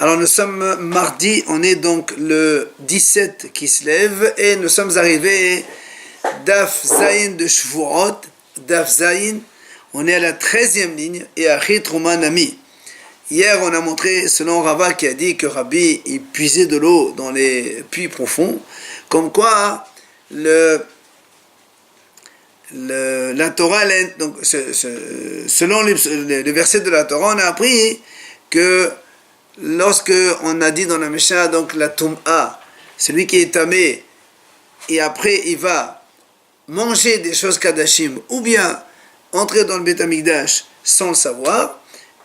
Alors nous sommes mardi, on est donc le 17 qui se lève et nous sommes arrivés Daf Zayin de Shvuot, Daf Zayin, on est à la 13e ligne et à Trouma Nami. Hier on a montré selon Rava qui a dit que Rabbi il puisait de l'eau dans les puits profonds, comme quoi la Torah, donc, selon les versets de la Torah, on a appris que lorsque on a dit dans la Mishnah, donc la Tum'a, celui qui est tamé, et après il va manger des choses kadashim, ou bien entrer dans le Beth Amikdash sans le savoir,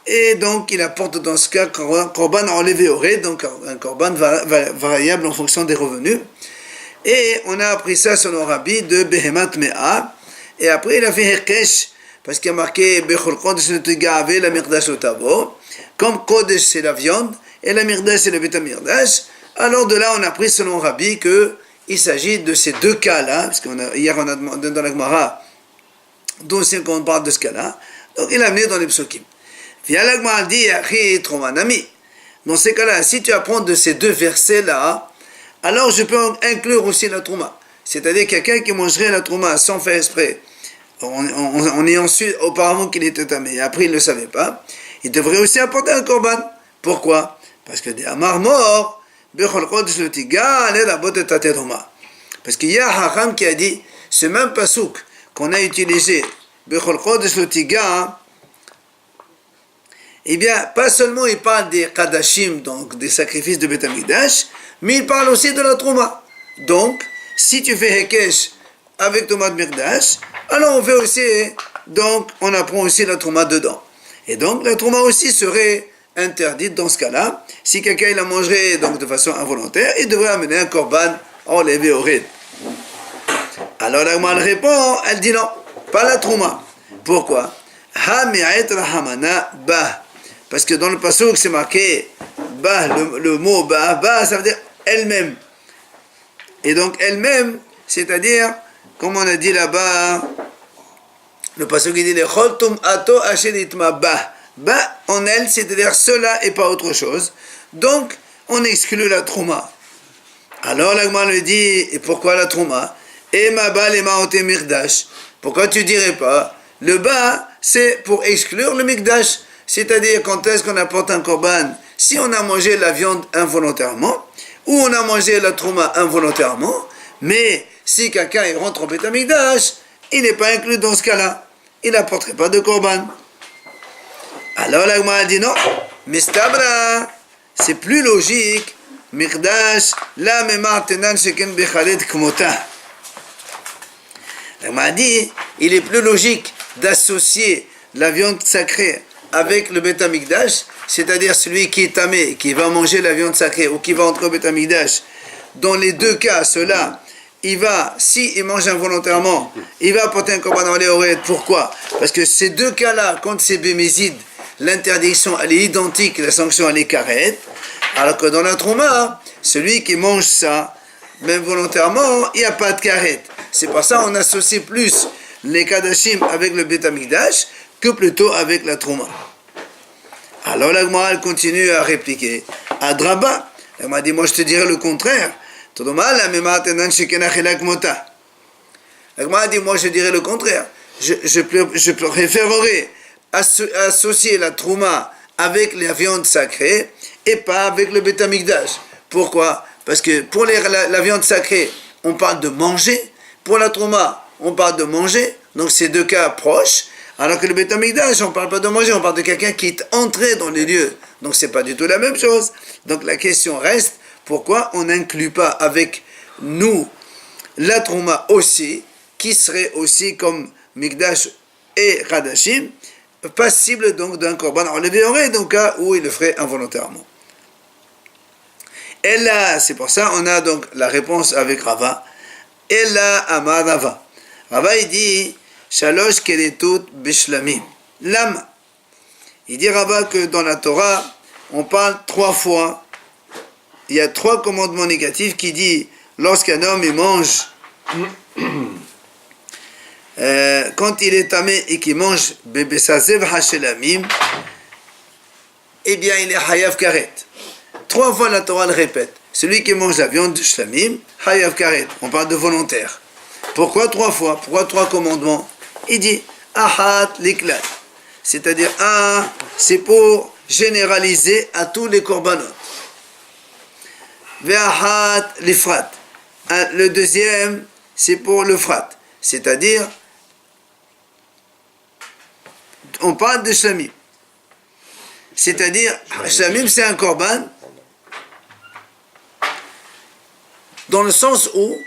et donc il apporte dans ce cas korban enlevé au raid, donc un korban variable en fonction des revenus. Et on a appris ça selon Rabbi de Behemat Me'a, et après il a fait Hekesh, parce qu'il y a marqué Bechol Kodesh Netigave, la Mirdash Otavo, comme Kodesh c'est la viande, et la Mirdash c'est le Beth Mirdash. Alors de là on a appris selon Rabbi qu'il s'agit de ces deux cas-là, parce hier on a demandé dans la Gemara, d'où c'est qu'on parle de ce cas-là, donc il a amené dans les psukim. Via la Gemara dit, dans ces cas-là, si tu apprends de ces deux versets-là, alors je peux inclure aussi la Trouma. C'est-à-dire quelqu'un qui mangerait la Trouma sans faire exprès, on est ensuite auparavant qu'il était tamé, et après il ne le savait pas, il devrait aussi apporter un korban. Pourquoi? Parce que des amar mort, parce qu'il y a Hacham qui a dit, ce même pasouk qu'on a utilisé, eh bien, pas seulement il parle des kadashim, donc des sacrifices de Beth Amikdash, mais il parle aussi de la Trouma. Donc, si tu fais Hekesh avec Tomat Mikdash, alors on fait aussi, donc on apprend aussi la Trouma dedans. Et donc la Trouma aussi serait interdite dans ce cas-là. Si quelqu'un la mangerait donc de façon involontaire, il devrait amener un korban enlevé au ride. Alors la Gemara répond, elle dit non, pas la Trouma. Pourquoi? Parce que dans le pasuk c'est marqué bah, le mot bah, ça veut dire elle-même. Et donc elle-même, c'est-à-dire, comme on a dit là-bas, le pasuk il dit le choltum ato asheritma bah en elle, c'est-à-dire cela et pas autre chose. Donc on exclut la trouma. Alors l'agma lui dit, et pourquoi la trouma? Et ma ba les maote mirdash. Pourquoi tu dirais pas le ba c'est pour exclure le mikdash, c'est-à-dire quand est-ce qu'on apporte un korban? Si on a mangé la viande involontairement, ou on a mangé la trouma involontairement, mais si quelqu'un rentre au Beth Amikdash, il n'est pas inclus dans ce cas-là. Il n'apporterait pas de korban. Alors la Gemara dit non, mistabra, c'est plus logique. Mikdash, la memar tenan sheken bechalet kmota. La Gemara dit, il est plus logique d'associer la viande sacrée avec le Beth Amikdash, c'est-à-dire celui qui est tamé, qui va manger la viande sacrée ou qui va entrer au Beth Amikdash. Dans les deux cas, cela, il mange involontairement, il va apporter un korban enlevé au raid. Pourquoi? Parce que ces deux cas-là, quand c'est bémézide, l'interdiction elle est identique, la sanction elle est karet, alors que dans la trouma, celui qui mange ça, même volontairement, il n'y a pas de karet. C'est pour ça qu'on associe plus les kadashim avec le Beth Amikdash que plutôt avec la trouma. Alors la Gemara continue à répliquer. Adraba, elle m'a dit, moi je te dirais le contraire. La Gemara dit, moi je dirais le contraire. Je préférerais associer la trouma avec la viande sacrée et pas avec le Beth Amikdash. Pourquoi? Parce que pour la viande sacrée, on parle de manger. Pour la trouma, on parle de manger. Donc c'est deux cas proches. Alors que le Beth Amikdash, on ne parle pas de manger, on parle de quelqu'un qui est entré dans les lieux. Donc c'est pas du tout la même chose. Donc la question reste, pourquoi on n'inclut pas avec nous la trouma aussi, qui serait aussi comme Mikdash et Kadashim, passible donc d'un korban enlevé au raid, dans le cas où il le ferait involontairement. Et là, c'est pour ça on a donc la réponse avec Rava. Et là, Amar Rava. Rava il dit Shalosh keretut bishlamim. Lama. Il dit Rava que dans la Torah, on parle 3 fois. Il y a 3 commandements négatifs qui disent lorsqu'un homme il mange, quand il est tamé et qu'il mange bebesazev hashelamim, eh bien il est hayav karet. 3 fois la Torah le répète. Celui qui mange la viande de shlamim, hayav karet. On parle de volontaire. Pourquoi 3 fois? Pourquoi 3 commandements? Il dit ahat liklat. C'est-à-dire c'est pour généraliser à tous les korbanot. Ve'ahat lifrat. Le deuxième, c'est pour le frat. C'est-à-dire, on parle de shlamim. C'est-à-dire, shlamim c'est un korban dans le sens où,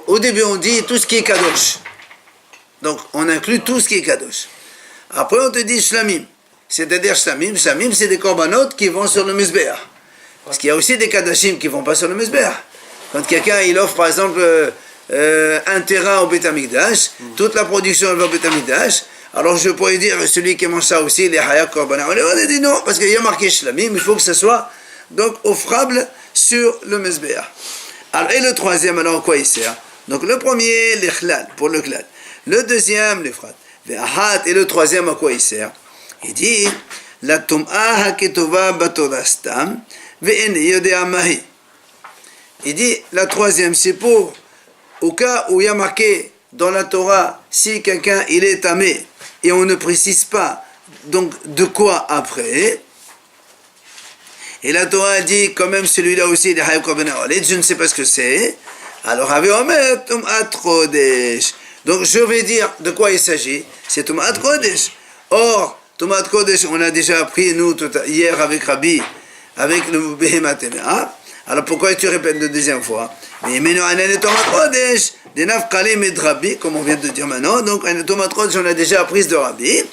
au début on dit tout ce qui est kadosh. Donc on inclut tout ce qui est kadosh. Après on te dit shlamim. C'est-à-dire shlamim c'est des korbanot qui vont sur le mizbeach. Parce qu'il y a aussi des kadashim qui ne vont pas sur le mizbeach. Quand quelqu'un il offre par exemple un terrain au Beit HaMikdash, toute la production elle va au Beit HaMikdash, alors je pourrais dire celui qui mange ça aussi, les hayak korbanah. On a dit non, parce qu'il y a marqué shlamim, il faut que ce soit donc offrable sur le mizbeach. Alors, et le troisième, alors à quoi il sert? Donc le premier, l'ichlal, pour le klal. Le deuxième, l'ifrat. Et le troisième, à quoi il sert? Il dit, la tum'a haketova batorastam, ve'en yodea mahi. Il dit, la troisième, c'est pour, au cas où il y a marqué dans la Torah, si quelqu'un il est tamé, et on ne précise pas, donc de quoi après, et la Torah dit quand même celui-là aussi, les hayav korbanah, je ne sais pas ce que c'est, alors Havé Omer, Tum'at Kodesh. Donc je vais dire de quoi il s'agit, c'est Tum'at Kodesh. Or, Tum'at Kodesh, on a déjà appris, nous, hier avec Rabbi, avec le Behemat Temea. Alors pourquoi tu répètes la deuxième fois? Mais Meno Anen Tum'at Kodesh, des Nafkalim et de Rabbi, comme on vient de dire maintenant, donc Tum'at Kodesh, on a déjà appris de Rabbi.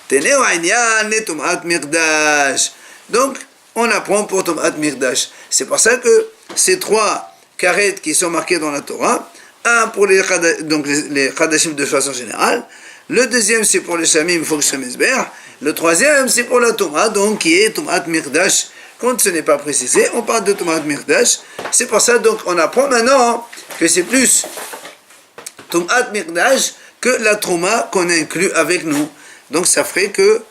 Teneo Aïnyan et Tum'at Mirdash. Donc, on apprend pour Tum'at Mirdash. C'est pour ça que ces 3 karet qui sont marqués dans la Torah, un pour les Kadashim de façon générale, le deuxième c'est pour les Shamim, il faut que je mizbeach, le troisième c'est pour la Torah, donc qui est Tum'at Mirdash. Quand ce n'est pas précisé, on parle de Tum'at Mirdash. C'est pour ça donc on apprend maintenant que c'est plus Tum'at Mirdash que la Trouma qu'on inclut avec nous. Donc ça ferait que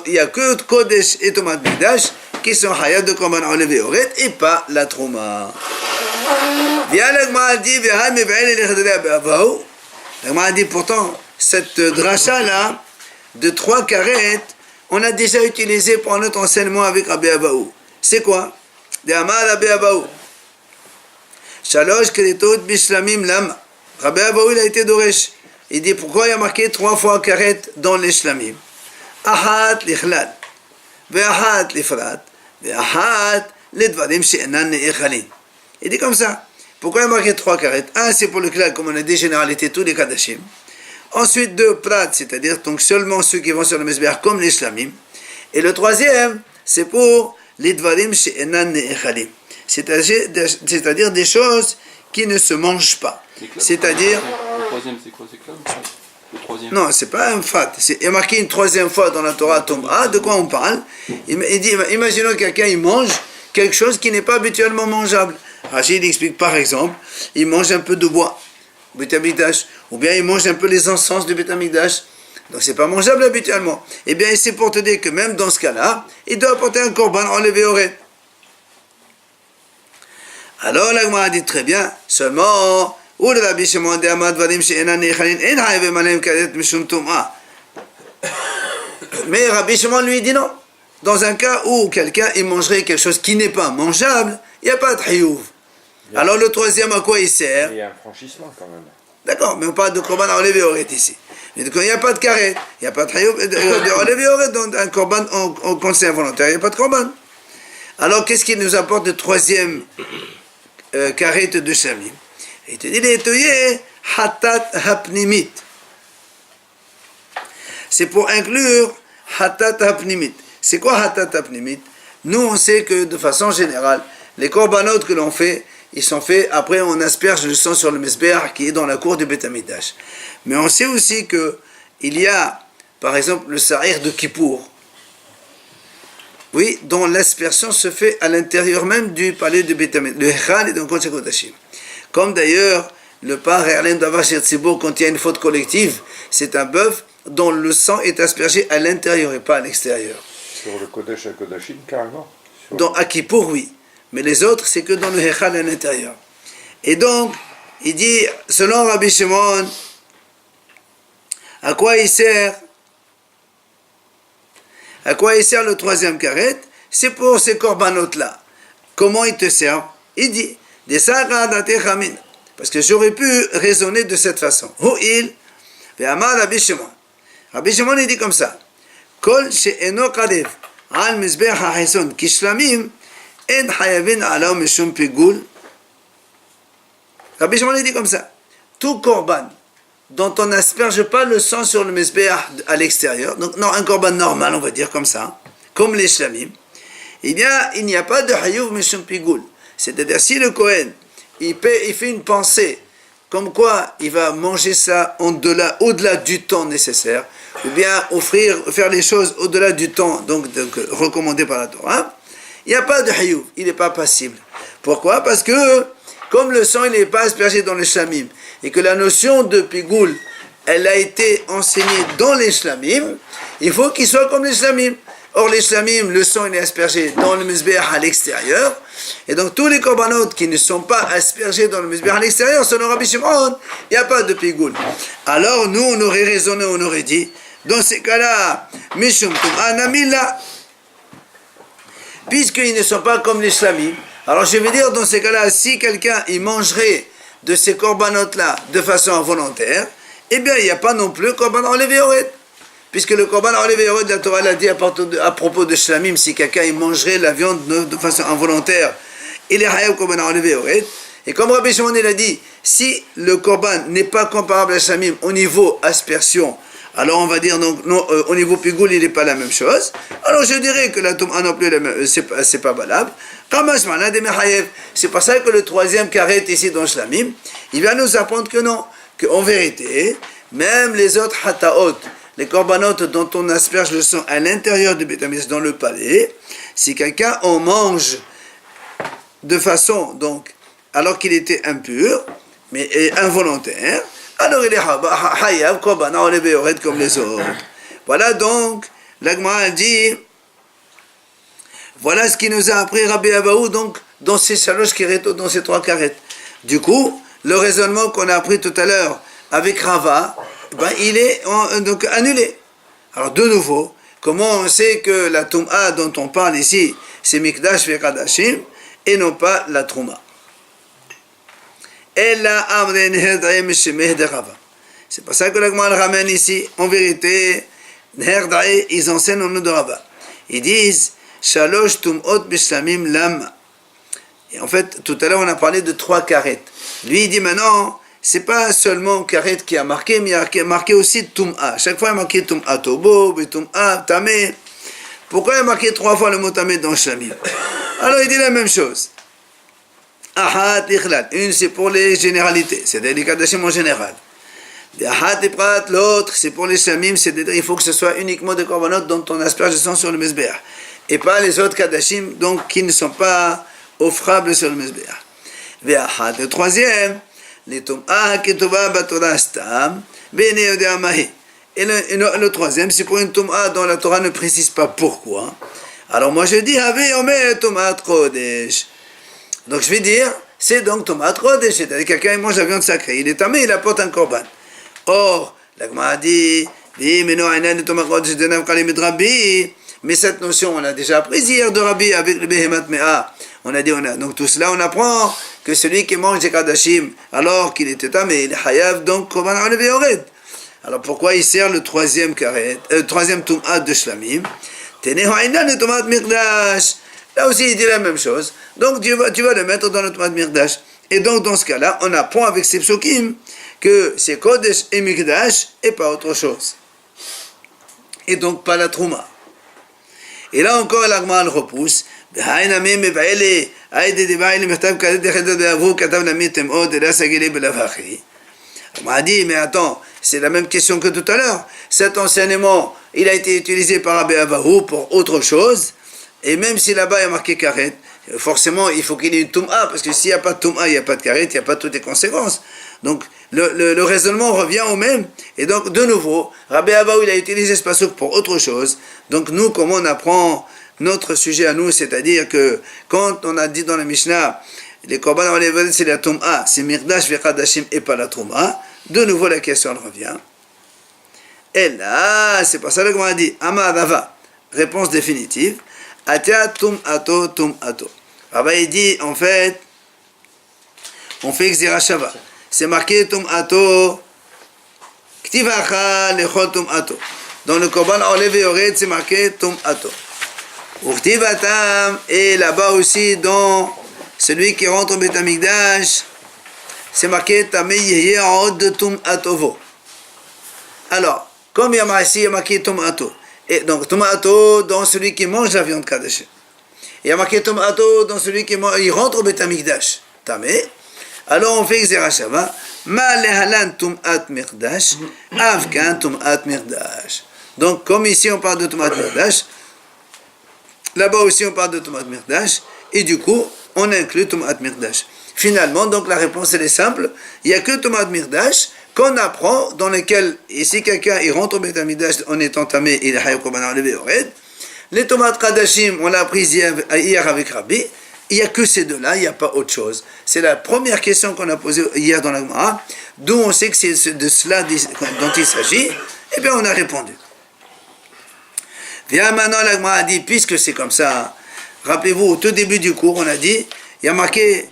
il n'y a que Kodesh et Tum'at Mirdash qui sont hayat de korban olev et oret et pas la Trouma. L'Agmara dit pourtant cette dracha là de 3 karet on a déjà utilisé pour notre enseignement avec Rabbi Abaou. C'est quoi? De Amar Rabbi Abaou Shalosh Kretot Bishlamim Lama. Rabbi Abaou il a été doresh. Il dit pourquoi il y a marqué 3 fois karet dans les shlamim? Ahat l'ichlal, ve'ahat l'ifrat, ve'ahat l'edvarim she'enan ne'echalin. Il dit comme ça. Pourquoi il y a marqué 3 karet? Un, c'est pour le klal, comme on a dit généralité, tous les kadashim. Ensuite, 2 prat, c'est-à-dire donc seulement ceux qui vont sur le mizbeach, comme les shlamim. Et le troisième, c'est pour les dvarim she'enan ne'echalim. C'est-à-dire des choses qui ne se mangent pas. C'est-à-dire... Le troisième, c'est quoi? C'est klal? Le troisième. Non, c'est pas un fat. Il y a marqué une 3e fois dans la Torah, Tom'a. De quoi on parle? Il dit, imaginons que quelqu'un il mange quelque chose qui n'est pas habituellement mangeable. Rachid explique par exemple, il mange un peu de bois, Beit HaMikdash, ou bien il mange un peu les encens du Beit HaMikdash. Donc c'est pas mangeable habituellement. Eh bien, c'est pour te dire que même dans ce cas-là, il doit apporter un korban enlevé au ré. Alors l'Agmara dit très bien, seulement, mais Rabbi Shimon lui dit non. Dans un cas où quelqu'un il mangerait quelque chose qui n'est pas mangeable, il n'y a pas de hiyuv. Alors le troisième, à quoi il sert? Il y a un franchissement quand même. D'accord, mais on parle de korban enlevé au ré ici. Mais il n'y a pas de karet, il n'y a pas de hiyuv, enlevé au ré dans un korban en conseil involontaire, il n'y a pas de korban. Alors qu'est-ce qui nous apporte le troisième karet de Shamim? Il te dit, les hatat hapnimit. C'est pour inclure hatat hapnimit. C'est quoi hatat hapnimit? Nous, on sait que de façon générale, les korbanot que l'on fait, ils sont faits, après on asperge le sang sur le mizbeach qui est dans la cour du Beit HaMikdash. Mais on sait aussi que il y a, par exemple, le sa'ir de Kippour, oui, dont l'aspersion se fait à l'intérieur même du palais du Beit HaMikdash, le Echal et dans le Kodesh HaKodashim. Comme d'ailleurs, le par Erlen Davash Tzibur, quand il y a une faute collective, c'est un bœuf dont le sang est aspergé à l'intérieur et pas à l'extérieur. Sur le Kodesh HaKodashim, carrément. Dans à Kippour, oui. mais les autres, c'est que dans le Hechal à l'intérieur. Et donc, il dit, selon Rabbi Shimon, à quoi il sert le troisième karet? C'est pour ces corbanotes-là. Comment ils te servent? Il dit, parce que j'aurais pu raisonner de cette façon. Rabbi Shimon, il dit comme ça, Kol she'eno karev al mizbeach ha'chison kishlamim en hayavin alaw mishum pigul. Rabbi Shimon, il dit comme ça, tout korban dont on n'asperge pas le sang sur le mizbeach à l'extérieur, donc non, un korban normal, on va dire comme ça, comme les shlamim, eh bien, il n'y a pas de hayuv mishum pigul. C'est-à-dire, si le Kohen, il fait une pensée, comme quoi il va manger ça au-delà du temps nécessaire, ou bien faire les choses au-delà du temps donc recommandé par la Torah, il n'y a pas de hayuv, il n'est pas passible. Pourquoi? Parce que, comme le sang il n'est pas aspergé dans les shlamim, et que la notion de pigoul, elle a été enseignée dans les shlamim, il faut qu'il soit comme les shlamim. Or, les shlamim, le sang il est aspergé dans le mizbeach à l'extérieur. Et donc, tous les korbanot qui ne sont pas aspergés dans le mizbeach à l'extérieur, selon Rabbi Shimon, il n'y a pas de pigoul. Alors, nous, on aurait raisonné, on aurait dit, dans ces cas-là, mishum tum'a namila, puisqu'ils ne sont pas comme les shlamim. Alors, je vais dire, dans ces cas-là, si quelqu'un, il mangerait de ces corbanotes-là de façon involontaire, eh bien, il n'y a pas non plus korban enlevé au red. Puisque le korban enlevé au red, la Torah l'a dit à propos de shlamim, si quelqu'un il mangerait la viande de façon involontaire, il est hayav korban enlevé au red. Et comme Rabbi Shimon il a dit, si le korban n'est pas comparable à shlamim au niveau aspersion, alors on va dire donc non, au niveau pigoul il n'est pas la même chose. Alors je dirais que la tom'a non plus c'est pas valable. C'est pour ça que le troisième karet ici dans shlamim, il va nous apprendre que non, qu'en vérité, même les autres hataot, les corbanotes dont on asperge le sang à l'intérieur du Beit HaMikdash, dans le palais, si quelqu'un en mange de façon, donc, alors qu'il était impur, mais involontaire, alors il est hayav korban enlevé au red comme les autres. Voilà donc, l'Agmara dit, voilà ce qui nous a appris Rabbi Abahu, donc, dans ces shalosh keretot, dans ces trois karet. Du coup, le raisonnement qu'on a appris tout à l'heure avec Rava, ben, il est donc annulé. Alors de nouveau, comment on sait que la Tum'a dont on parle ici, c'est Mikdash ve Kadashim, et non pas la Trouma. C'est pour ça que l'Agma le ramène ici. En vérité, ils enseignent au nom de Rava. Ils disent Shalosh Tum'ot Bishlamim Lam. Et en fait, tout à l'heure, on a parlé de 3 karet. Lui, il dit maintenant, c'est pas seulement karet qui a marqué, mais il a marqué aussi Tum'a. Chaque fois, il a marqué Tum'a Tobo, Tum'a Tamé. Pourquoi il a marqué 3 fois le mot Tamé dans Shlamim? Alors, il dit la même chose. Ahat Ichlal. Une, c'est pour les généralités, c'est-à-dire les Kadashim en général. Ahat Iprat, l'autre, c'est pour les Shlamim, c'est-à-dire il faut que ce soit uniquement des korbanot dont on asperge le sang sur le Mizbeach. Et pas les autres Kadashim, donc qui ne sont pas offrables sur le Mizbeach. Le troisième, les Tum'a Ketova Batora Stam, Bene Yodea Mahi. Et le troisième, c'est pour une Tum'a dont la Torah ne précise pas pourquoi. Alors moi je dis, Ave Omer Tum'a Kodesh. Donc je vais dire, c'est donc Tum'a Kodesh, c'est-à-dire quelqu'un il mange la viande sacrée, il est tamé, il apporte un korban. Or, la Gemara dit, mais cette notion, on l'a déjà apprise hier de Rabbi avec le Behemat Mea. Donc tout cela, on apprend que celui qui mange des Kadashim, alors qu'il était tamé, il est hayav, donc korban enlevé au red. Alors pourquoi il sert le troisième Tum'a de Shlamim? Là aussi, il dit la même chose. Donc, tu vas le mettre dans le Tum'a de Mikdash. Et donc, dans ce cas-là, on apprend avec ces psukim que c'est Kodesh et Mikdash et pas autre chose. Et donc, pas la Trouma. Et là encore, l'Agma le repousse. On m'a dit, mais attends, c'est la même question que tout à l'heure. Cet enseignement, il a été utilisé par Rabbi Abahu pour autre chose. Et même si là-bas il y a marqué karet, forcément il faut qu'il y ait une tum'a, parce que s'il n'y a pas de tum'a, il n'y a pas de karet, il n'y a pas toutes les conséquences. Donc le raisonnement revient au même. Et donc de nouveau, Rabbi Abahu il a utilisé ce pasuk pour autre chose. Donc nous, comment on apprend notre sujet à nous, c'est-à-dire que quand on a dit dans la Mishnah, les korban olév c'est la Tum'a, c'est Mirdash vechadashim et pas la Truma, de nouveau la question elle revient. Et là, c'est pas ça que l'Agma a dit, Amar Rava, réponse définitive, Atia Tum'ato Tum'ato. Rava il dit, en fait, on fait Xira Shava. C'est marqué Tum'ato, Ktivacha lechol Tum'ato. Dans le korban olév et ored, c'est marqué Tum'ato. Et là-bas aussi, dans celui qui rentre au Beth Amikdash, c'est marqué Tameh Yehye Od de Tum'atovo. Alors, comme il y a marqué Tum'ato, et donc Tum'ato dans celui qui mange la viande Kadesh. Il y a marqué Tum'ato dans celui qui il rentre au Beth Amikdash. Tameh. Alors on fait Xera Shava. Ma lehalan Tum'at Mirdash, Avkan Tum'at Mirdash. Donc, comme ici on parle de Tum'at Mirdash, là-bas aussi on parle de Tum'at Mirdash, et du coup, on inclut Tum'at Mirdash. Finalement, donc la réponse elle est simple, il n'y a que Tum'at Mirdash qu'on apprend, dans lequel, et si quelqu'un il rentre au Beth Amikdash en étant tamé, il est Hayab Korban Olév et Ored. Les Tum'at Kadashim, on l'a appris hier avec Rabbi, il n'y a que ces deux-là, il n'y a pas autre chose. C'est la première question qu'on a posée hier dans la Gemara, d'où on sait que c'est de cela dont il s'agit, et bien on a répondu. Viens maintenant, la Gemara a dit, puisque c'est comme ça, rappelez-vous, au tout début du cours, on a dit, il y a marqué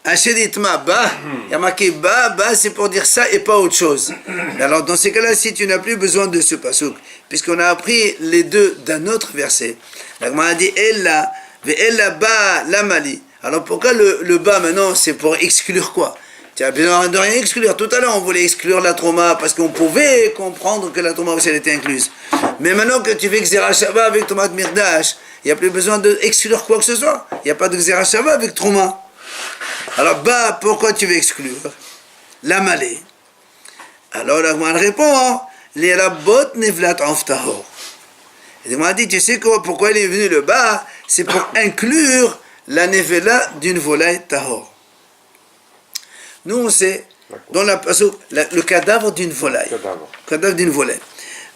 Asheditma ba, il y a marqué ba, c'est pour dire ça et pas autre chose. Alors dans ces cas-là, si tu n'as plus besoin de ce pasouk, puisqu'on a appris les deux d'un autre verset, la Gemara a dit Ella, ve'ella ba la mali. Alors pourquoi le ba maintenant, c'est pour exclure quoi? Tu as besoin de rien exclure. Tout à l'heure, on voulait exclure la trauma parce qu'on pouvait comprendre que la trauma aussi elle était incluse. Mais maintenant que tu fais Xera Shava avec Tum'at Mirdash, il n'y a plus besoin d'exclure quoi que ce soit. Il n'y a pas de Xera Shava avec trauma. Alors, bah, pourquoi tu veux exclure la malée? Alors, la Gemara répond les rabot nevlat of tahor. Et on a dit, tu sais quoi, pourquoi il est venu le bas? C'est pour inclure la nevela d'une volaille tahor. Nous, on sait, dans le cadavre d'une volaille. Cadavre d'une volaille.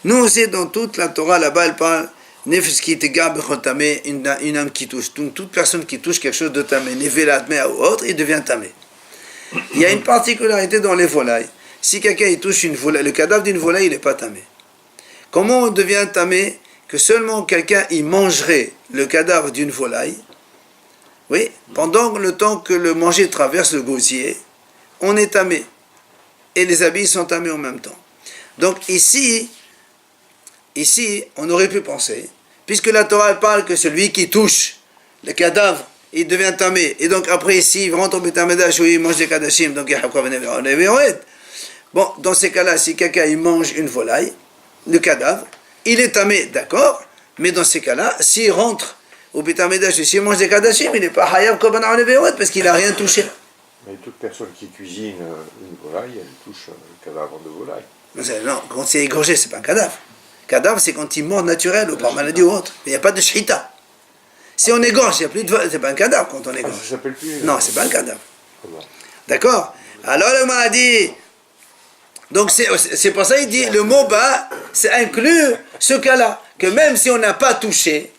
Nous, on sait, dans toute la Torah, là-bas, elle parle, nefesh ki tegah bechol tameh, une âme qui touche. Donc, toute personne qui touche quelque chose de tamé, nevelat mea ou autre, il devient tamé. Il y a une particularité dans les volailles. Si quelqu'un il touche une volaille, le cadavre d'une volaille, il n'est pas tamé. Comment on devient tamé? Que seulement quelqu'un il mangerait le cadavre d'une volaille, oui, pendant le temps que le manger traverse le gosier, on est tamé. Et les habits sont tamés en même temps. Donc ici, on aurait pu penser, puisque la Torah parle que celui qui touche le cadavre, il devient tamé. Et donc après, s'il rentre au Beth Amikdash où il mange des kadashim, donc il y a quoi? Bon, dans ces cas-là, si quelqu'un il mange une volaille, le cadavre, il est tamé, d'accord, mais dans ces cas-là, s'il rentre au Beth Amikdash, s'il mange des kadashim, il n'est pas hayab korban olév parce qu'il n'a rien touché. Mais toute personne qui cuisine une volaille, elle touche le cadavre de volaille. Non, quand c'est égorgé, c'est pas un cadavre. Cadavre, c'est quand il mord naturel ou par maladie ou autre. Mais il n'y a pas de shita. Si on égorge, il n'y a plus de vol, c'est pas un cadavre quand on égorge. Ça s'appelle plus. Non, c'est pas un cadavre. Comment? D'accord? Alors le m'a dit. Donc c'est pour ça qu'il dit le mot bas, c'est inclure ce cas-là. Que même si on n'a pas touché,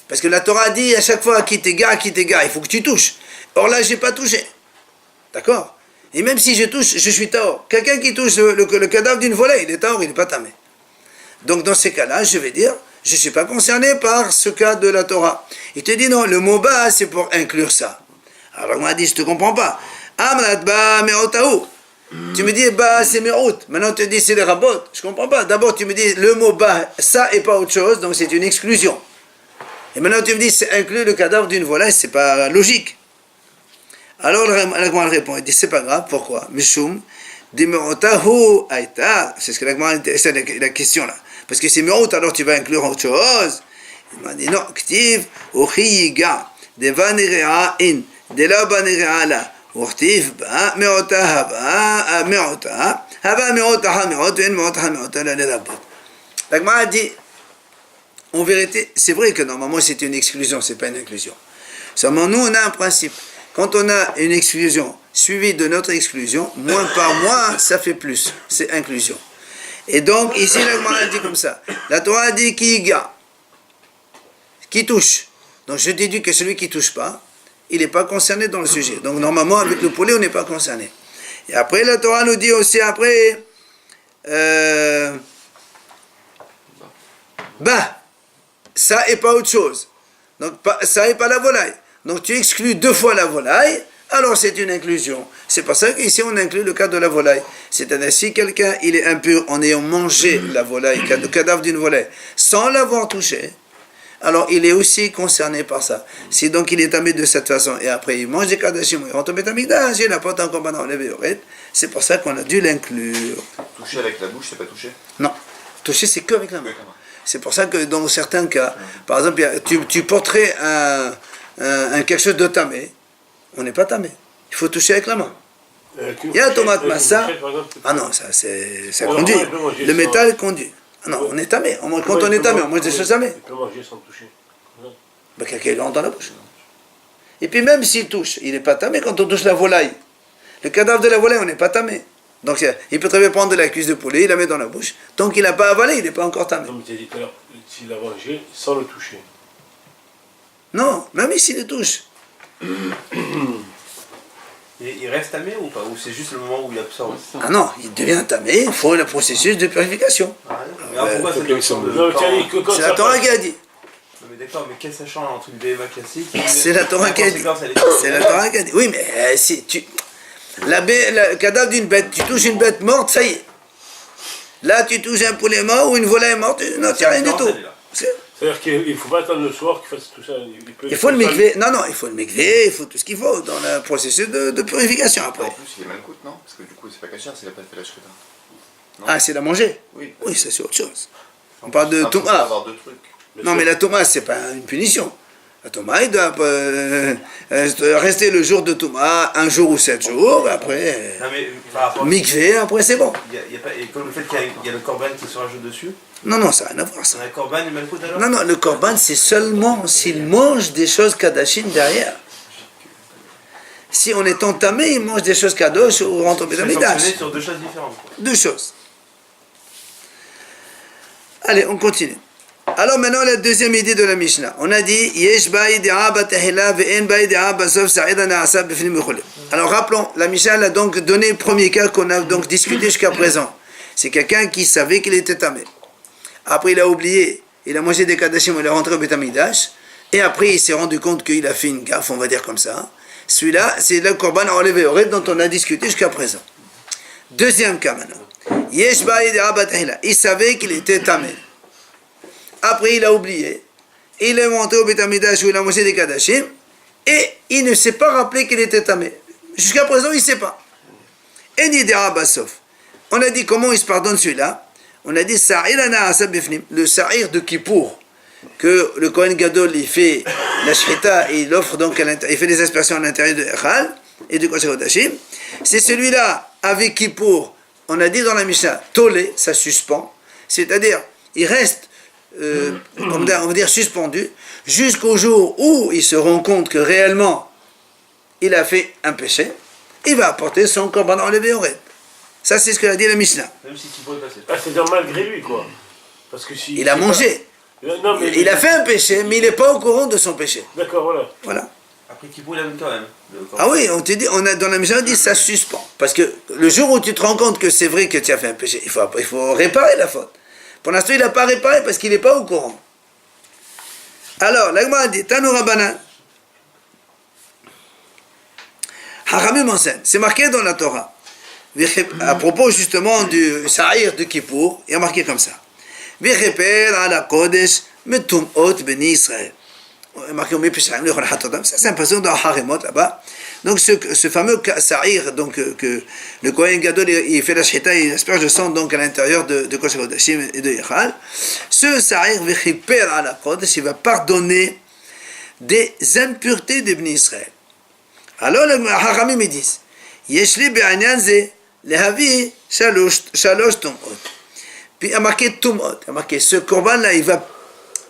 parce que la Torah dit à chaque fois qui t'égare, il faut que tu touches. Or là, j'ai pas touché. D'accord? Et même si je touche, je suis taor. Quelqu'un qui touche le cadavre d'une volaille, il est taor, il n'est pas tamé. Donc dans ces cas-là, je vais dire, je ne suis pas concerné par ce cas de la Torah. Il te dit non, le mot ba, c'est pour inclure ça. Alors on m'a dit, je ne te comprends pas. Amrat ba me'otaou. Tu me dis ba c'est me'ot. Maintenant tu te dis c'est les rabot. Je ne comprends pas. D'abord tu me dis le mot ba, ça et pas autre chose, donc c'est une exclusion. Et maintenant tu me dis c'est inclus le cadavre d'une volaille, c'est pas logique. Alors la Gemara répond, il dit c'est pas grave, pourquoi? Mishum de me'otahu aïta. C'est ce que la Gemara, c'est la question là. Parce que c'est me'ot, alors tu vas inclure autre chose. Il m'a dit non, ktiv, uchiyiga, de vanerea in, de la banerea la, urtif ba, me'ota haba, me'ota, haba me'ota ha me'ota, en me'ota ha me'ota, la rabot. La Gemara dit, en vérité, c'est vrai que normalement c'est une exclusion, c'est pas une inclusion. Seulement nous on a un principe. Quand on a une exclusion suivie de notre exclusion, moins par moins, ça fait plus. C'est inclusion. Et donc, ici, la Gemara dit comme ça. La Torah dit Kiga. qui touche. Donc je déduis que celui qui ne touche pas, il n'est pas concerné dans le sujet. Donc normalement, avec le poulet, on n'est pas concerné. Et après, la Torah nous dit aussi, après, ça et pas autre chose. Donc ça et pas la volaille. Donc tu exclus 2 fois la volaille, alors c'est une inclusion. C'est pour ça qu'ici on inclut le cas de la volaille. C'est-à-dire si quelqu'un il est impur en ayant mangé la volaille, le cadavre d'une volaille, sans l'avoir touché, alors il est aussi concerné par ça. Si donc il est tamé de cette façon et après il mange des kadashim, il rentre au Beth Amikdash, il n'a pas encore enlevé, c'est pour ça qu'on a dû l'inclure. Toucher avec la bouche, c'est pas toucher? Non, toucher c'est que avec la main. C'est pour ça que dans certains cas, par exemple, tu porterais quelque chose de tamé, on n'est pas tamé. Il faut toucher avec la main. Il y a la tomate massa. Ah non, ça conduit. Le métal conduit. Ah non, on est tamé. Quand on est tamé, on mange des choses tamées. Il peut manger sans toucher. Quelqu'un le rentre dans la bouche. Et puis même s'il touche, il n'est pas tamé quand on touche la volaille. Le cadavre de la volaille, on n'est pas tamé. Donc il peut très bien prendre de la cuisse de poulet, il la met dans la bouche. Tant qu'il n'a pas avalé, il n'est pas encore tamé. Non, mais tu as dit tout à l'heure, s'il a mangé sans le toucher. Non, même ici, il le touche. Il reste tamé ou pas? Ou c'est juste le moment où il absorbe? Ah non, il devient tamé, il faut le processus de purification. Pourquoi ça lui ressemble? Non, tu as dit que quand C'est la Torah qui a dit. Non mais d'accord, mais quel sachant entre une BMA classique? C'est la Torah qui a dit. C'est la Torah qui a dit. Oui, mais si tu... Le cadavre d'une bête, tu touches une bête morte, ça y est. Là, tu touches un poulet mort ou une volaille morte, non, tu n'as rien du tout. C'est-à-dire qu'il ne faut pas attendre le soir qu'il fasse tout ça. Il faut le mikvé. Non, il faut le mikvé, il faut tout ce qu'il faut dans le processus de purification après. En plus, il est mal coûte, non? Parce que du coup, c'est pas cachère, c'est la pas fait la shrita. Ah, c'est la manger? Oui. Oui, ça c'est autre chose. On parle de Touma. Avoir 2 trucs. Non, mais la Touma, c'est pas une punition. La Touma, il doit rester le jour de Touma, 1 jour ou 7 jours, après. Non, mais par rapport. Mikvé, après c'est bon. Il y a pas, et comme le fait qu'il y a le corban qui se rajoute dessus. Non, ça n'a rien à voir ça. Un corban et malcoute alors? Non, le korban, c'est seulement s'il mange des choses kadashim derrière. Si on est entamé, il mange des choses kadosh ou rentre au C'est Bédamidash. sanctionné sur 2 choses différentes. 2 choses. Allez, on continue. Alors maintenant, la deuxième idée de la Mishnah. On a dit, Yesh ba'i di'a batahila ve'en ba'i di'a basof sa'ida na'asa b'fnim mekhule. Alors rappelons, la Mishnah a donc donné le premier cas qu'on a donc discuté jusqu'à présent. C'est quelqu'un qui savait qu'il était tamé. Après, il a oublié, il a mangé des kadashim, il est rentré au Beth Amikdash, et après, il s'est rendu compte qu'il a fait une gaffe, on va dire comme ça. Celui-là, c'est le korban enlevé au dont on a discuté jusqu'à présent. Deuxième cas maintenant. Yesh ba'i di'a batahila. Il savait qu'il était tamé. Après, il a oublié. Il est monté au Beth Amikdash où il a mangé des kadashim, et il ne s'est pas rappelé qu'il était tamé. Jusqu'à présent, il ne sait pas. Et ni di'a basof. On a dit comment il se pardonne celui-là. On a dit le sa'ir de Kippour, que le Kohen Gadol il fait la shrita et il offre donc il fait des aspersions à l'intérieur de Echal et du Kodesh HaKodashim. C'est celui-là avec Kippour, on a dit dans la Mishnah, tolé, ça suspend, c'est-à-dire il reste, on va dire suspendu, jusqu'au jour où il se rend compte que réellement il a fait un péché, il va apporter son korban enlevé au raid. Ça, c'est ce que a dit la Mishnah. Même si tu pourrais passer. Ah, c'est-à-dire malgré lui, quoi. Parce que si il a mangé. Non, mais il a fait un péché, mais il n'est pas au courant de son péché. D'accord, voilà. Après Kippour, il a quand même. Ah oui, on te dit, dans la Mishnah, on dit ça suspend. Parce que le jour où tu te rends compte que c'est vrai que tu as fait un péché, il faut réparer la faute. Pour l'instant, il n'a pas réparé parce qu'il n'est pas au courant. Alors, l'Agma a dit, Tanu Rabbanan. Haramim enseigne. C'est marqué dans la Torah. À propos justement du Sa'ir de Kippour, il y a marqué comme ça. Ça, c'est un passage dans Harimot là-bas. Donc, ce fameux Sa'ir, donc, que le Kohen Gadol, il fait la shita, il asperge le sang donc, à l'intérieur de Kodesh HaKodashim et de Yechal. Ce Sa'ir, il va pardonner des impuretés de Bnei Israël. Alors, les Haramim ils disent, Yeshli be'anyan ze, lehavi shalosh tumot. Puis il a marqué tumot, il a marqué ce korban-là, il va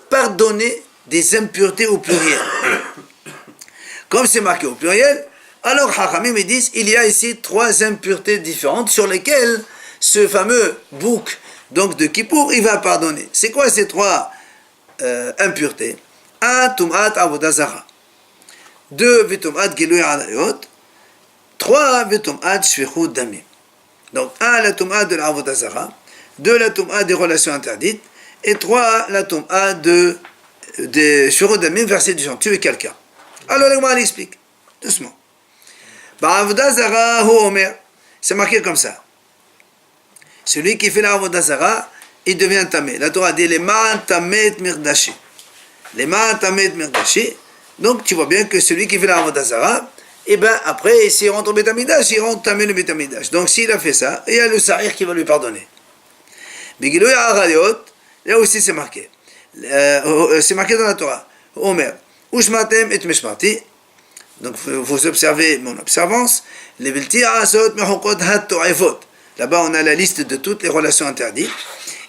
pardonner des impuretés au pluriel. Comme c'est marqué au pluriel, alors Hachamim ils disent, il y a ici 3 impuretés différentes sur lesquelles ce fameux bouc donc de Kippour, il va pardonner. C'est quoi ces 3 impuretés? 1. Tum'at avodah zara. 2. Vitum'at gilui arayot. 3. Vitum'at shvichut damim. Donc 1. La tum'at de l'avodah zara. 2. La tum'at des relations interdites. Et 3. La tum'at des shvichut damim, verset du genre, tuer quelqu'un. Alors, l'Agma l'explique, doucement. Ba'avodah zara hu omer. C'est marqué comme ça. Celui qui fait la avodah zara, il devient tamé. La Torah dit les ma'an tamet mirdashi. Les ma'an tamet mirdashi. Donc tu vois bien que celui qui fait la avodah zara, et ben après s'il rentre au Beit Hamidash, il rentre tamé le Beit Hamidash. Donc s'il a fait ça, il y a le sa'ir qui va lui pardonner. Bigilui arayot, là aussi c'est marqué. C'est marqué dans la Torah. Omer. Ushmatem et meshmarti. Donc vous observez mon observance. Là-bas on a la liste de toutes les relations interdites.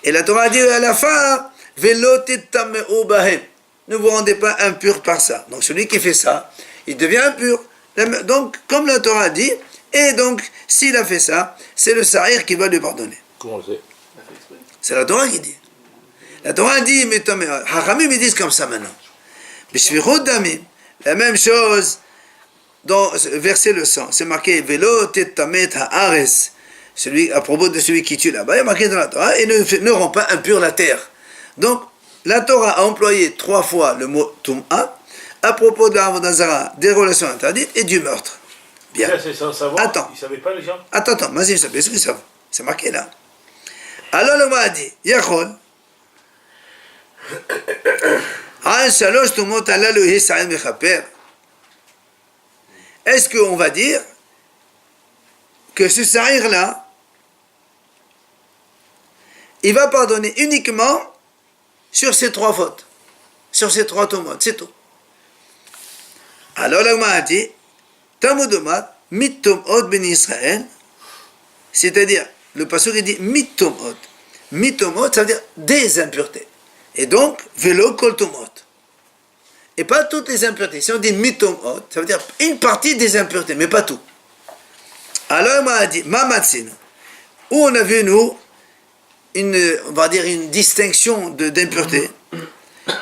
Et la Torah dit à la fin, ne vous rendez pas impur par ça. Donc celui qui fait ça, il devient impur. Donc comme la Torah dit, et donc s'il a fait ça, c'est le sa'ir qui va lui pardonner. Comment on sait? C'est la Torah qui dit. La Torah dit, mais Hachamim ils disent comme ça maintenant. B'shvichut damim, la même chose. Dans verset le sang, c'est marqué Velo tetamet haares, celui à propos de celui qui tue là-bas, il est marqué dans la Torah et ne rend pas impur la terre. Donc la Torah a employé 3 fois le mot tum'a à propos de la avodah zara, des relations interdites et du meurtre. Bien. Ça, c'est sans savoir. Attends. Ils ne savaient pas les gens. Attends, vas-y, je sais ce que ça va. C'est marqué là. Alors le mot a dit Yachol. An shalosh tumot alalu hisa'el mechaper. Est-ce qu'on va dire que ce sa'ir-là, il va pardonner uniquement sur ces 3 fautes, sur ces 3 tomates, c'est tout. Alors l'Agma a dit, Tamudomat, mittomot ben Israël, c'est-à-dire, le pasuk il dit mittomot. Mittomot, ça veut dire des impuretés. Et donc, velo kol tomot. Et pas toutes les impuretés. Si on dit mitomot, ça veut dire une partie des impuretés, mais pas tout. Alors, on a dit, mamatsinu, où on a vu, nous, on va dire une distinction d'impureté.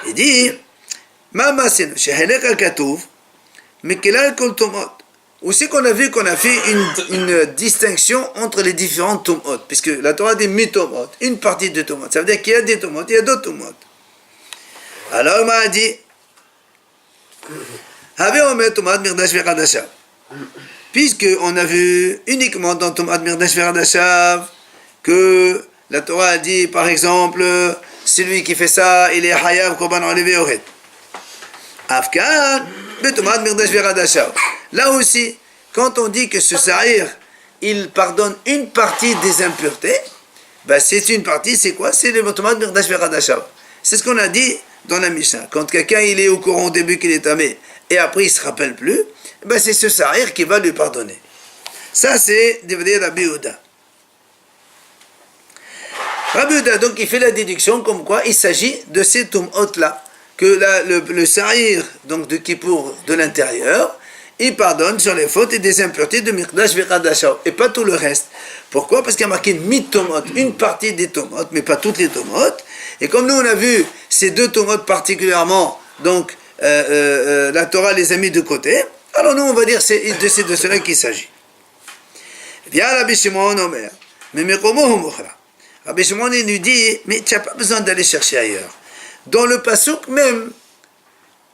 Il dit, mamatsinu, shehelek al-katouv, mekelal kol tomot. Où c'est qu'on a vu qu'on a fait une distinction entre les différentes tomot, puisque la Torah dit mitomot, une partie de tomot. Ça veut dire qu'il y a des tomot, il y a d'autres tomot. Alors, on a dit, puisque on a vu uniquement dans Tumat Mirdash Veradashav que la Torah a dit par exemple celui qui fait ça il est hayav korban enlevé oret. Afkan Tumat Mirdash Veradashav. Là aussi quand on dit que ce sa'ir il pardonne une partie des impuretés, ben c'est une partie, c'est quoi? C'est le Tumat Mirdash Veradashav. C'est ce qu'on a dit dans la Mishnah. Quand quelqu'un il est au courant au début qu'il est tamé et après il ne se rappelle plus, ben c'est ce sa'ir qui va lui pardonner. Ça c'est de Rabbi Yehuda. Rabbi Yehuda donc il fait la déduction comme quoi il s'agit de ces tum'ot là, que le sa'ir donc de Kippour de l'intérieur, il pardonne sur les fautes et des impuretés de Mikdash Veradashav et pas tout le reste. Pourquoi? Parce qu'il y a marqué mit-tomot, une partie des tomot, mais pas toutes les tomot. Et comme nous on a vu ces 2 tomot particulièrement, donc la Torah les a mis de côté, alors nous on va dire c'est de cela qu'il s'agit. Viens Rabbi Shimon Omer, mais mekomo mochra. Rabbi Shimon il lui dit, mais tu n'as pas besoin d'aller chercher ailleurs. Dans le pasuk même,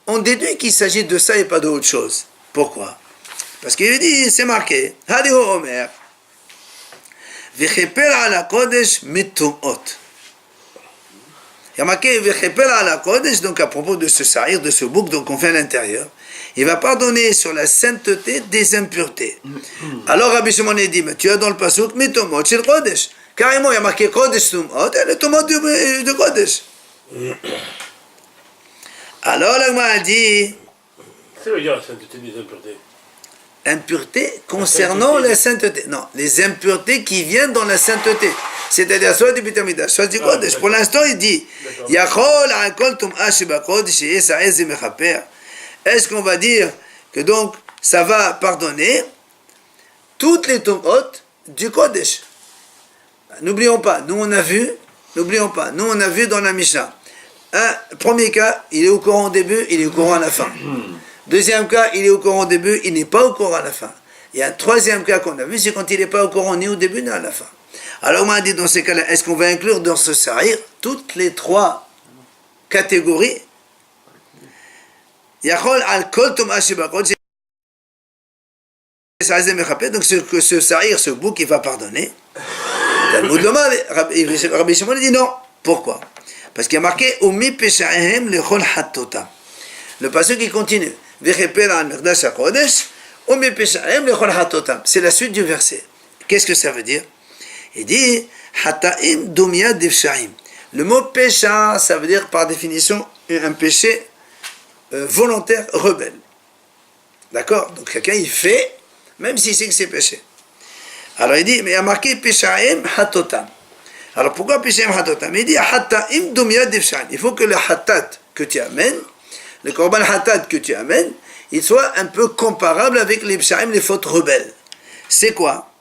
on déduit qu'il s'agit de ça et pas d'autre chose. Pourquoi? Parce qu'il dit, c'est marqué, Hadiho Omer, V'cheper ala kodesh mitumot. Il y a marqué V'cheper ala kodesh, donc à propos de ce sa'ir, de ce bouc donc on fait à l'intérieur, il va pardonner sur la sainteté des impuretés. Alors Rabbi Shimon dit, mais tu as dans le pasuk mitumot chez le kodesh. Carrément il y a marqué kodesh tumot et le tumot de kodesh. Alors l'Agma a dit, Ça veut dire la sainteté des impuretés. Impureté concernant la sainteté. Non, les impuretés qui viennent dans la sainteté. C'est-à-dire soit du Beit Hamidash, soit du Kodesh. Pour l'instant, il dit est-ce qu'on va dire que donc ça va pardonner toutes les tum'ot du Kodesh? N'oublions pas, nous on a vu dans la Mishnah Premier cas, il est au courant au début, il est au courant à la fin. Deuxième cas, il est au courant au début, il n'est pas au courant à la fin. Il y a un troisième cas qu'on a vu, c'est quand il n'est pas au courant ni au début ni à la fin. Alors on m'a dit dans ces cas-là, est-ce qu'on va inclure dans ce sahir toutes les trois catégories? Yachol al kol tum'a shebakol, donc ce sahir, ce bouc, il va pardonner. Rabbi Shimon dit non. Pourquoi? Parce qu'il y a marqué Umi peshahem lechol hatotam. Le passage qui continue. Vecheper al mekdash hakodesh Umi peshahem lechol hatotam. C'est la suite du verset. Qu'est-ce que ça veut dire? Il dit Hataim dumya devshaim. Le mot pécha, ça veut dire par définition un péché volontaire, rebelle. D'accord? Donc quelqu'un il fait, même s'il sait que c'est péché. Alors il dit, mais il y a marqué Peshaim Hatotam. Alors pourquoi Peshaim Hatotam? Il dit Hataim Dumya Devshaim. Il faut que le Hatat que tu amènes, le Korban Hatat que tu amènes, il soit un peu comparable avec les Peshaim, les fautes rebelles. C'est quoi?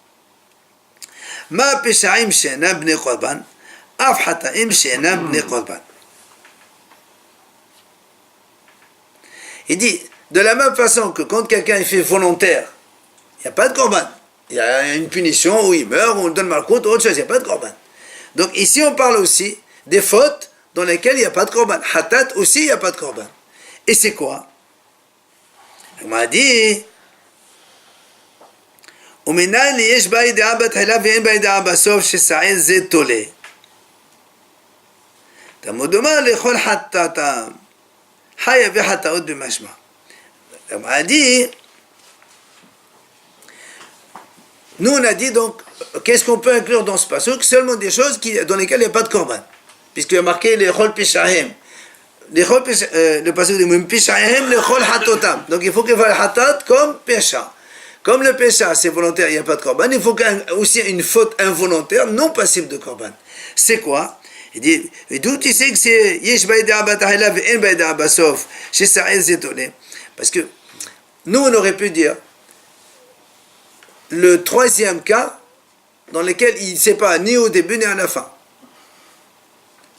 Ma Peshaim She'enam Bnei Korban, Af Hataim She'enam Bnei Korban. Il dit, de la même façon que quand quelqu'un est fait volontaire, il n'y a pas de korban. Il y a une punition où il meurt, ou on donne malcoute, autre chose, il n'y a pas de korban. Donc ici on parle aussi des fautes dans lesquelles il n'y a pas de korban. Hatat aussi, il n'y a pas de korban. Et c'est quoi? On m'a dit, Uminal yesh ba'id'a bat'ila ve'en ba'id'a basof shesa'il ze tole. Tamudoma lechol hatatam. On a dit, nous on a dit donc, qu'est-ce qu'on peut inclure dans ce passage? Seulement des choses dans lesquelles il n'y a pas de korban. Puisqu'il y a marqué les chol pishahem. Le passage dit, pishahem, les chol hatotam. Donc il faut qu'il fasse le hatat comme pécha. Comme le pécha c'est volontaire, il n'y a pas de korban, il faut aussi une faute involontaire, non passible de korban. C'est quoi? Il dit, d'où tu sais que c'est Yesh Baïda Batahila ve'en Baïda Basof chez Sa'el Zetolé? Parce que nous, on aurait pu dire le troisième cas dans lequel il ne sait pas ni au début ni à la fin.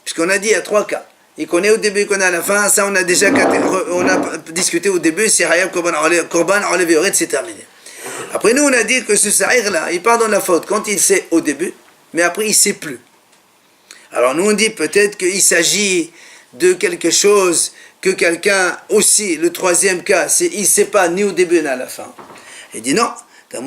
Puisqu'on a dit il y a trois cas. Il connaît au début, il connaît à la fin. Ça, on a déjà on a discuté au début, c'est Hayab Korban Olev Yoret, c'est terminé. Après, nous, on a dit que ce Sa'ir-là, il part dans la faute quand il sait au début, mais après, il ne sait plus. Alors nous on dit peut-être qu'il s'agit de quelque chose que quelqu'un aussi, le troisième cas, il ne sait pas ni au début ni à la fin. Il dit non, c'est-à-dire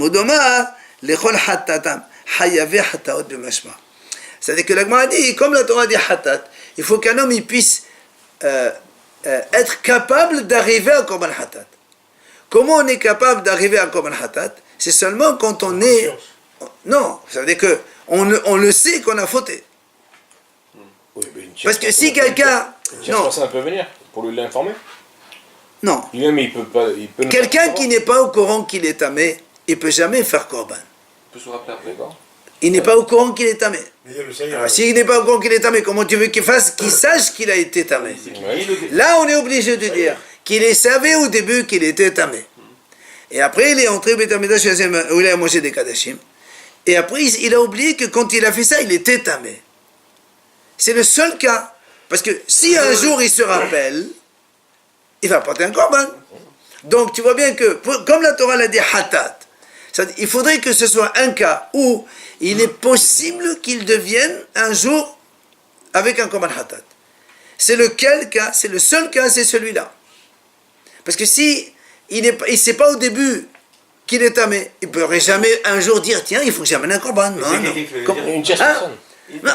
que la Gemara dit, comme la Torah dit hatat, il faut qu'un homme il puisse être capable d'arriver à Korban hatat. Comment on est capable d'arriver à Korban hatat? C'est seulement quand on est... Non, ça veut dire qu'on le sait qu'on a fauté. Oui, parce que si quelqu'un... Non. Personne peut venir pour lui l'informer. Non. Lui-même, il peut pas. Quelqu'un qui n'est pas au courant qu'il est tamé, il ne peut jamais faire korban. Il peut se rappeler après. Il n'est pas au courant qu'il est tamé. Alors, s'il n'est pas au courant qu'il est tamé, comment tu veux qu'il sache qu'il a été tamé? Là, on est obligé de dire qu'il savait au début qu'il était tamé. Et après, il est entré au Beth Amikdash où il a mangé des kadashim. Et après, il a oublié que quand il a fait ça, il était tamé. C'est le seul cas. Parce que si un jour il se rappelle, il va porter un korban. Donc tu vois bien que, comme la Torah l'a dit hatat, il faudrait que ce soit un cas où il est possible qu'il devienne un jour avec un korban hatat. C'est lequel cas? C'est le seul cas, c'est celui-là. Parce que si il ne sait pas au début qu'il est tamé, il ne pourrait jamais un jour dire tiens, il faut que j'amène un korban. Une tierce personne. Non,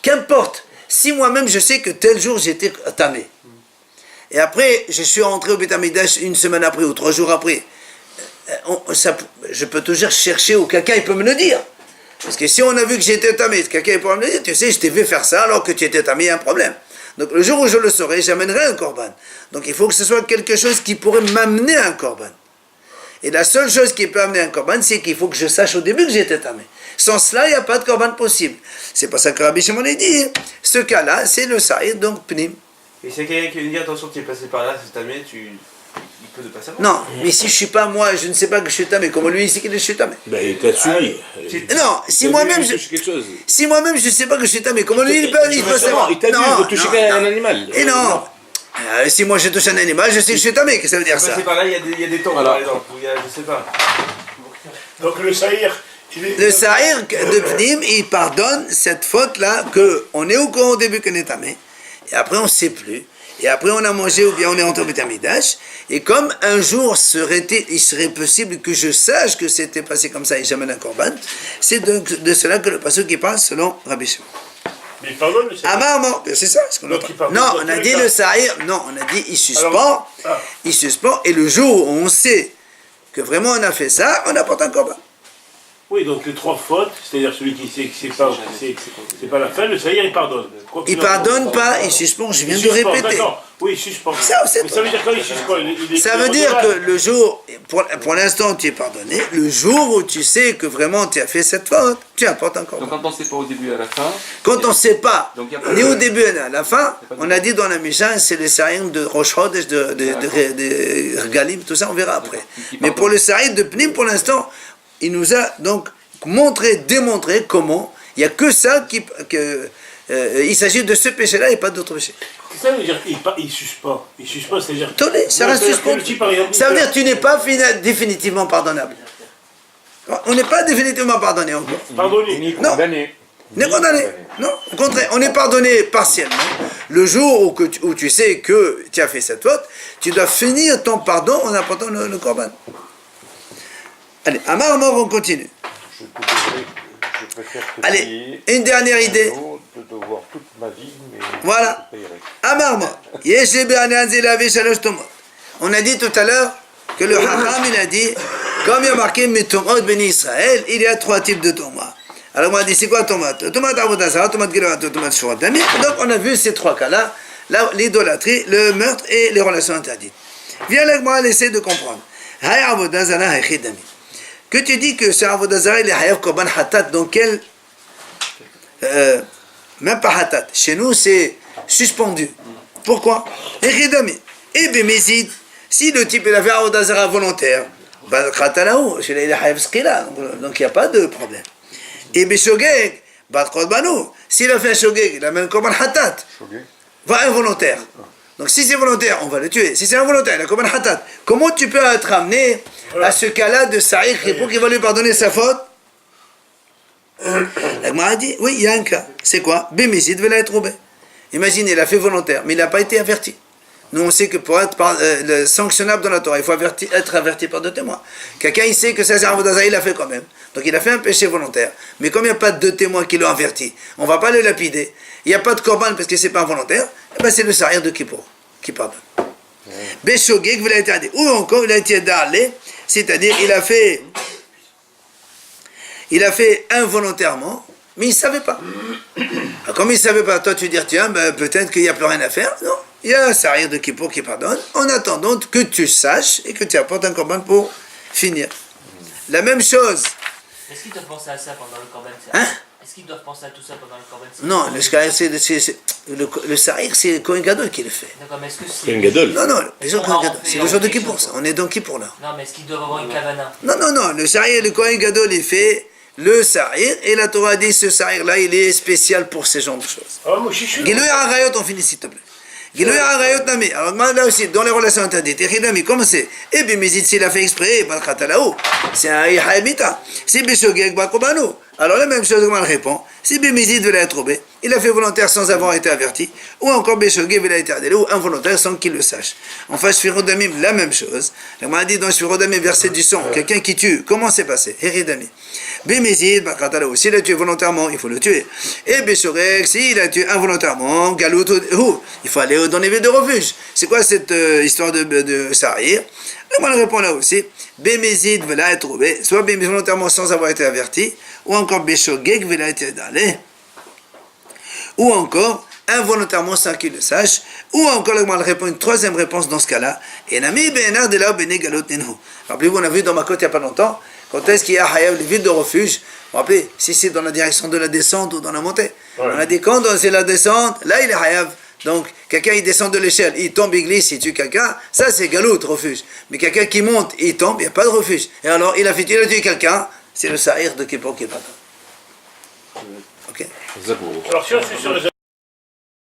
qu'importe. Si moi-même je sais que tel jour j'étais tamé, et après je suis rentré au Beth Amikdash une semaine après ou 3 jours après, je peux toujours chercher ou quelqu'un il peut me le dire. Parce que si on a vu que j'étais tamé, quelqu'un peut me le dire, tu sais, je t'ai vu faire ça alors que tu étais tamé, il y a un problème. Donc le jour où je le saurai, j'amènerai un korban. Donc il faut que ce soit quelque chose qui pourrait m'amener à un korban. Et la seule chose qui peut amener un korban, c'est qu'il faut que je sache au début que j'étais tamé. Sans cela, il n'y a pas de korban possible. C'est pour ça que Rabbi Shimon a dit, ce cas-là, c'est le sa'ir, donc pnim. Et c'est quelqu'un qui veut dire, attention, tu es passé par là, c'est tamé, il peut ne pas savoir. Non, mais si je suis pas moi, je ne sais pas que je suis tamé, comment lui il sait qu'il est je suis tamé. Ben, il t'a suivi. Non, si moi-même je... quelque chose. Si moi-même je ne sais pas que je suis tamé, comment lui il peut savoir? Il t'a dit de toucher un animal. Et non. Si moi je touche un animal, je sais que je suis tamé, qu'est-ce que ça veut dire ça? C'est par là, il y a des tombes, par exemple, où il y a, je sais pas. Donc le saïr, Le sa'ir de Pnim, il pardonne cette faute-là, qu'on est au courant au début qu'on est tamé, et après on ne sait plus, et après on a mangé ou bien on est entré au Beth Amikdash, et comme un jour il serait possible que je sache que c'était passé comme ça et j'amène un korban, c'est de cela que le passage qui parle selon Rabbi Shimon. mais il pardonne le saïr. Amar, c'est ça ce qu'on Donc, a il pardonne Non, dans on a tous dit les le cas. sa'ir, non, on a dit il suspend, Alors, il suspend, et le jour où on sait que vraiment on a fait ça, on apporte un korban. Oui, donc les 3 fautes, c'est-à-dire celui qui sait que c'est pas la fin, le saïr il pardonne. Quoi Il qu'il en soit. pardonne pas, il suspend, je viens Il de suspend, répéter. D'accord, oui, il suspend. Ça, c'est Mais ça veut dire quoi il suspend? Ça veut dire que le jour, pour l'instant tu es pardonné, le jour où tu sais que vraiment tu as fait cette faute, tu apportes un Donc korban. quand on ne sait pas au début et à la fin, Quand on ne sait pas, Donc, y a pas ni de- au début ni à la fin, pas de- on a dit dans la Mishnah, c'est les saïm de Rosh Chodesh, de Regalim, tout ça on verra après. Qui Mais pardonne. pour le saïm de Pnim, pour l'instant, il nous a donc démontré comment, il n'y a que ça il s'agit de ce péché-là et pas d'autre péché. Ça veut dire qu'il suspend. Il suspend, c'est-à-dire. Attendez, ça reste C'est-à-dire que suspendu. le type, par exemple, Ça veut il dire que tu n'es pas définitivement pardonnable. On n'est pas définitivement pardonné encore. Pardonné. Ni Non. condamné. On est condamné. Non, au contraire, on est pardonné partiellement. Le jour où tu sais que tu as fait cette faute, tu dois finir ton pardon en apportant le korban. Allez, Amar, on continue. Je préfère te Allez, payer une dernière idée. de devoir toute ma vie, mais Voilà. je te payerai. Amar, on a dit tout à l'heure que le Hakam, il a dit, comme il y a marqué Metomot Beni Israël, il y a 3 types de tomates. Alors on a dit, c'est quoi tomate? Tomate Avodazara, tomate Gilavat, tomate Shurat Dami. Donc on a vu ces 3 cas-là, l'idolâtrie, le meurtre et les relations interdites. Viens là, moi, essaie de comprendre. Hay Avodazara, hay Chidami. Que tu dis que ce Avodazara, il est Hayav Korban Hatat, dans quel... même pas Hatat. Chez nous, c'est suspendu. Pourquoi? Chidami. Et Bemezid, si le type il a fait Avodazara volontaire, bah, Khatalaou, il est Hayav Skila, donc il n'y a pas de problème. Et Beshogeg, Bat Korbanou, s'il a fait un Shogeg, il a même Korban Hatat, Chogué. va involontaire. Donc si c'est volontaire, on va le tuer. Si c'est involontaire, il a Korban Hatat. Comment tu peux être amené à ce cas-là de Sa'ir pour qu'il va lui pardonner sa faute? La Gemara a dit, oui, il y a un cas. C'est quoi? Bémézid veut être roubé. Imagine, il a fait volontaire, mais il n'a pas été averti. Nous, on sait que pour être sanctionnable dans la Torah, il faut être averti par 2 témoins. Quelqu'un, il sait que ça, c'est un Avodazara, il l'a fait quand même. Donc, il a fait un péché volontaire. Mais comme il n'y a pas de 2 témoins qui l'ont averti, on ne va pas le lapider. Il n'y a pas de korban parce que ce n'est pas involontaire. Eh ben, c'est le Sa'ir de Kippour qui pardonne. Beshogeg veut être interdit. Ou encore, il a été darlé, c'est-à-dire, il a fait involontairement, mais il ne savait pas. Alors, comme il ne savait pas, toi, tu dis, tiens, ben, peut-être qu'il n'y a plus rien à faire. Non. Il y a un Sa'ir de Kippour qui pardonne, en attendant que tu saches et que tu apportes un korban pour finir. La même chose. Est-ce qu'ils doivent penser à ça pendant le Korban? Hein? Est-ce qu'ils doivent penser à tout ça pendant le Korban? Non, le Sa'ir, c'est le Kohen Gadol qui le fait. D'accord, mais est-ce que C'est une c'est... gadol. Non, les gens On Kohen en Gadol. fait C'est le jour de quelque Kippour, chose. ça. On est dans Kippour là. Non, mais est-ce qu'ils doivent avoir une kavana? Non, le Sa'ir, le Kohen Gadol, il fait le Sa'ir, et la Torah dit ce Sa'ir-là, il est spécial pour ces genres de choses. Ah, moi, je suis Gilouy Arayot, on finit s'il te plaît. Gilouy Arayot Nami. Alors là aussi, dans les relations interdites, Echidami, comment c'est? Eh bien, Mézid, s'il a fait exprès, Balkhatalaou, c'est un Ihaïmita. Si Beshogeg Bakobano. Alors la même chose, comment elle répond? Si Bémézid veut être robé, il a fait volontaire sans avoir été averti, ou encore Beshogeg veut être interdit, ou involontaire sans qu'il le sache. Enfin, Shfirodamim, la même chose. On a dit dans Shfirodamim, verset du son, quelqu'un qui tue, comment c'est passé? Echidami. Bémézid, Bakhatalaou, s'il a tué volontairement, il faut le tuer. Et Beshogeg, s'il a tué involontairement, Galout, il faut aller dans les villes de refuge. C'est quoi cette histoire de Sa'ir? On répond là aussi. Bémézid veut être robé, soit Bémézid volontairement sans avoir été averti, ou encore Beshogeg veut être d'aller, ou encore involontairement sans qu'il le sache, ou encore on répond une 3e réponse dans ce cas-là. Et Nami Benar de là Bene Galot Ninhu. Rappelez-vous, on a vu dans ma côte il n'y a pas longtemps, quand est-ce qu'il y a Hayav, les villes de refuge. Vous vous rappelez, si c'est dans la direction de la descente ou dans la montée. Ouais. On a dit quand c'est la descente, là il est Hayav Donc, quelqu'un il descend de l'échelle, il tombe, il glisse, il tue quelqu'un, ça c'est galout, refuge. Mais quelqu'un qui monte, il tombe, il n'y a pas de refuge. Et alors, il a tué quelqu'un, c'est le sahir de Kippur qui est pas. Ok. Zabour. Alors si on suit sur les